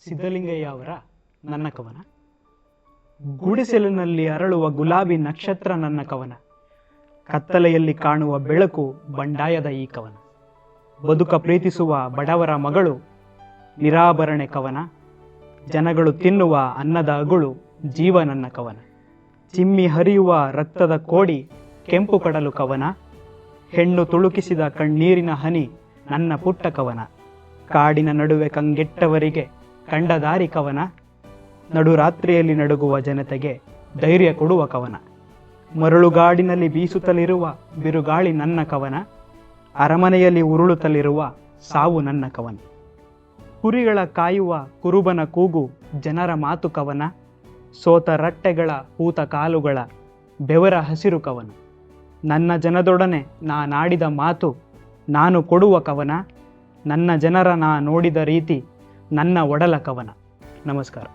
ಸಿದ್ಧಲಿಂಗಯ್ಯ ಅವರ ನನ್ನ ಕವನ. ಗುಡಿಸಲಿನಲ್ಲಿ ಅರಳುವ ಗುಲಾಬಿ ನಕ್ಷತ್ರ ನನ್ನ ಕವನ. ಕತ್ತಲೆಯಲ್ಲಿ ಕಾಣುವ ಬೆಳಕು ಬಂಡಾಯದ ಈ ಕವನ. ಬದುಕ ಪ್ರೀತಿಸುವ ಬಡವರ ಮಗಳು ನಿರಾಭರಣೆ ಕವನ. ಜನಗಳು ತಿನ್ನುವ ಅನ್ನದ ಅಗುಳು ಜೀವ ನನ್ನ ಕವನ. ಚಿಮ್ಮಿ ಹರಿಯುವ ರಕ್ತದ ಕೋಡಿ ಕೆಂಪು ಕಡಲು ಕವನ. ಹೆಣ್ಣು ತುಳುಕಿಸಿದ ಕಣ್ಣೀರಿನ ಹನಿ ನನ್ನ ಪುಟ್ಟ ಕವನ. ಕಾಡಿನ ನಡುವೆ ಕಂಗೆಟ್ಟವರಿಗೆ ಕಂಡ ದಾರಿ ಕವನ. ನಡುರಾತ್ರಿಯಲ್ಲಿ ನಡುಗುವ ಜನತೆಗೆ ಧೈರ್ಯ ಕೊಡುವ ಕವನ. ಮರಳುಗಾಡಿನಲ್ಲಿ ಬೀಸುತ್ತಲಿರುವ ಬಿರುಗಾಳಿ ನನ್ನ ಕವನ. ಅರಮನೆಯಲ್ಲಿ ಉರುಳುತ್ತಲಿರುವ ಸಾವು ನನ್ನ ಕವನ. ಕುರಿಗಳ ಕಾಯುವ ಕುರುಬನ ಕೂಗು ಜನರ ಮಾತು ಕವನ. ಸೋತ ರಟ್ಟೆಗಳ ಹೂತ ಕಾಲುಗಳ ಬೆವರ ಹಸಿರು ಕವನ. ನನ್ನ ಜನದೊಡನೆ ನಾಡಿದ ಮಾತು ನಾನು ಕೊಡುವ ಕವನ. ನನ್ನ ಜನರ ನಾ ನೋಡಿದ ರೀತಿ ನನ್ನ ಒಡಲ ಕವನ. ನಮಸ್ಕಾರ.